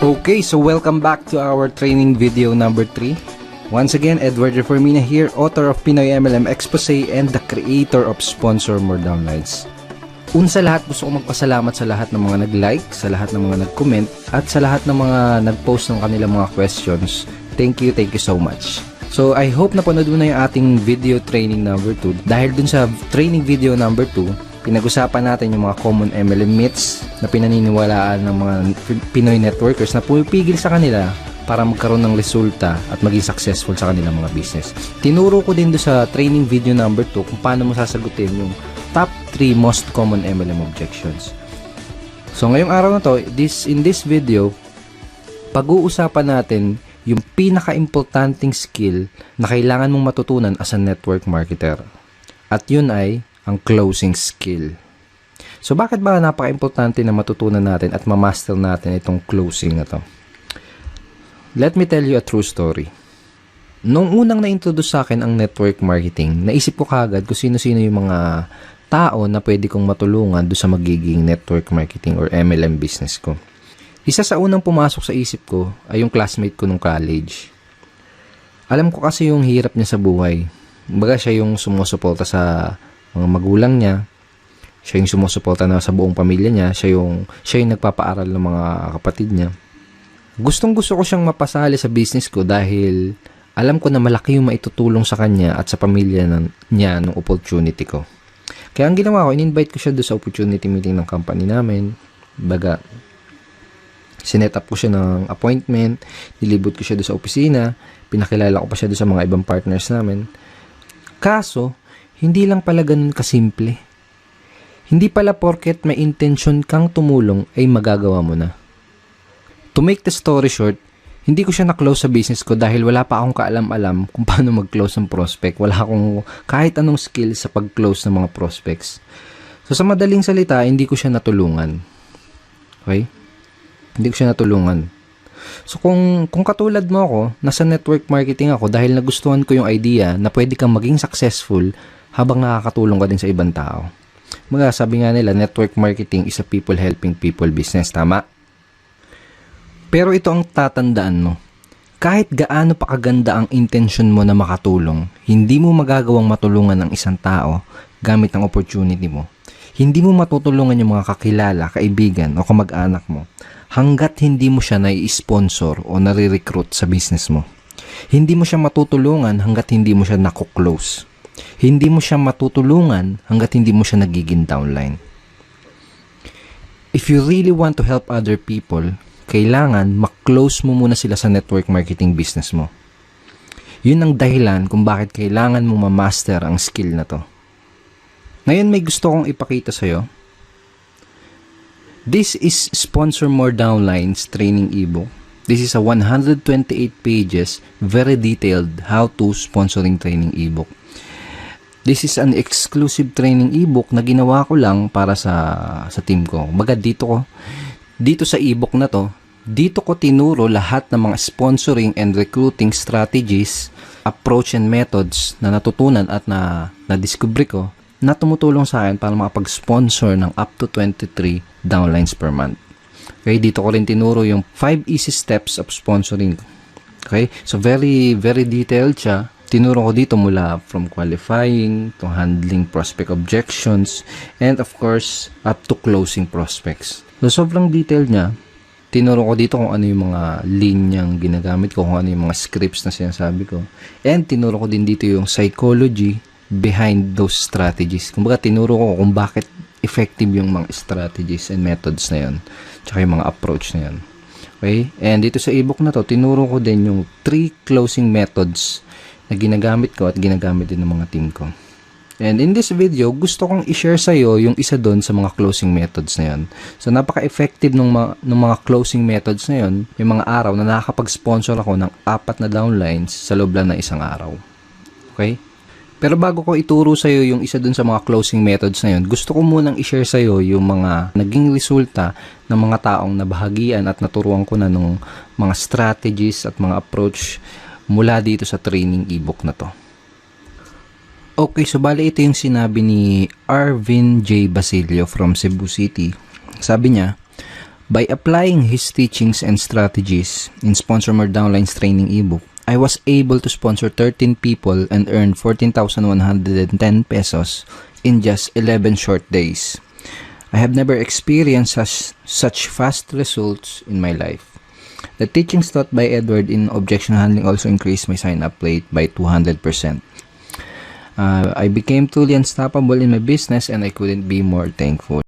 Okay, so welcome back to our training video number 3. Once again, Edward Reformina here, author of Pinoy MLM Expose and the creator of Sponsor More Downlines. Una sa lahat, gusto ko magpasalamat sa lahat ng mga nag-like, sa lahat ng mga nag-comment, at sa lahat ng mga nag-post ng kanilang mga questions. Thank you so much. So, I hope na panood mo na yung ating video training number 2. Dahil dun sa training video number 2, pinag-usapan natin yung mga common MLM myths na pinaniniwalaan ng mga Pinoy networkers na pumipigil sa kanila para magkaroon ng resulta at maging successful sa kanilang mga business. Tinuro ko din doon sa training video number 2 kung paano mo sasagutin yung top 3 most common MLM objections. So ngayong araw na to, in this video, pag-uusapan natin yung pinaka-importanting skill na kailangan mong matutunan as a network marketer. At yun ay ang closing skill. So bakit ba napaka-importante na matutunan natin at ma-master natin itong closing na to? Let me tell you a true story. Nung unang na-introduce sa akin ang network marketing, naisip ko kagad kung sino-sino yung mga tao na pwede kong matulungan do sa magiging network marketing or MLM business ko. Isa sa unang pumasok sa isip ko ay yung classmate ko nung college. Alam ko kasi yung hirap niya sa buhay. Baga siya yung sumusuporta sa mga magulang niya, siya yung sumusuporta na sa buong pamilya niya, siya yung nagpapaaral ng mga kapatid niya. Gustong-gusto ko siyang mapasali sa business ko dahil alam ko na malaki yung maitutulong sa kanya at sa pamilya niya ng opportunity ko. Kaya ang ginawa ko, in-invite ko siya doon sa opportunity meeting ng company namin. Baga, sinet up ko siya ng appointment, nilibot ko siya doon sa opisina, pinakilala ko pa siya doon sa mga ibang partners namin. Kaso, hindi lang pala ganun kasimple. Hindi pala porket may intention kang tumulong ay magagawa mo na. To make the story short, hindi ko siya na-close sa business ko dahil wala pa akong kaalam-alam kung paano mag-close ng prospect. Wala akong kahit anong skill sa pag-close ng mga prospects. So sa madaling salita, hindi ko siya natulungan. Okay? Hindi ko siya natulungan. So kung katulad mo ako, nasa network marketing ako dahil nagustuhan ko yung idea na pwede kang maging successful habang nakakatulong ka din sa ibang tao. Mga sabi nga nila, network marketing is a people helping people business. Tama? Pero ito ang tatandaan mo. Kahit gaano pa kaganda ang intention mo na makatulong, hindi mo magagawang matulungan ang isang tao gamit ang opportunity mo. Hindi mo matutulungan yung mga kakilala, kaibigan o kamag-anak mo hanggat hindi mo siya nai-sponsor o nare-recruit sa business mo. Hindi mo siya matutulungan hanggat hindi mo siya nakuklose. Hindi mo siya matutulungan hanggat hindi mo siya nagiging downline. If you really want to help other people, kailangan mak-close mo muna sila sa network marketing business mo. Yun ang dahilan kung bakit kailangan mo ma-master ang skill na to. Ngayon may gusto kong ipakita sa'yo. This is Sponsor More Downlines training ebook. This is a 128 pages, very detailed how-to sponsoring training ebook. This is an exclusive training ebook na ginawa ko lang para sa team ko. Baga dito sa ebook na to, dito ko tinuro lahat ng mga sponsoring and recruiting strategies, approach and methods na natutunan at na-discover ko na tumutulong sa akin para makapag-sponsor ng up to 23 downlines per month. Okay, dito ko rin tinuro yung 5 easy steps of sponsoring. Okay, so very, very detailed siya. Tinuro ko dito mula from qualifying to handling prospect objections and of course up to closing prospects. So sobrang detailed niya. Tinuro ko dito kung ano yung mga linyang ginagamit ko, kung ano yung mga scripts na sinasabi ko. And tinuro ko din dito yung psychology behind those strategies. Kumbaga tinuro ko kung bakit effective yung mga strategies and methods na yun. Tsaka yung mga approach na yun. Okay? And dito sa ebook na to, tinuro ko din yung 3 closing methods na ginagamit ko at ginagamit din ng mga team ko. And in this video, gusto kong i-share sa iyo yung isa doon sa mga closing methods na yun. So, napaka-effective ng mga closing methods na yun, yung mga araw na nakakapag-sponsor ako ng 4 na downlines sa loob lang ng isang araw. Okay? Pero bago ko ituro sa iyo yung isa doon sa mga closing methods na yun, gusto ko munang i-share sa iyo yung mga naging resulta ng mga taong nabahagian at naturuan ko na ng mga strategies at mga approach mula dito sa training ebook na to. Okay, so bali ito yung sinabi ni Arvin J. Basilio from Cebu City. Sabi niya, By applying his teachings and strategies in Sponsor More Downline's training ebook, I was able to sponsor 13 people and earn 14,110 pesos in just 11 short days. I have never experienced such fast results in my life. The teachings taught by Edward in objection handling also increased my sign-up rate by 200%. I became truly unstoppable in my business and I couldn't be more thankful.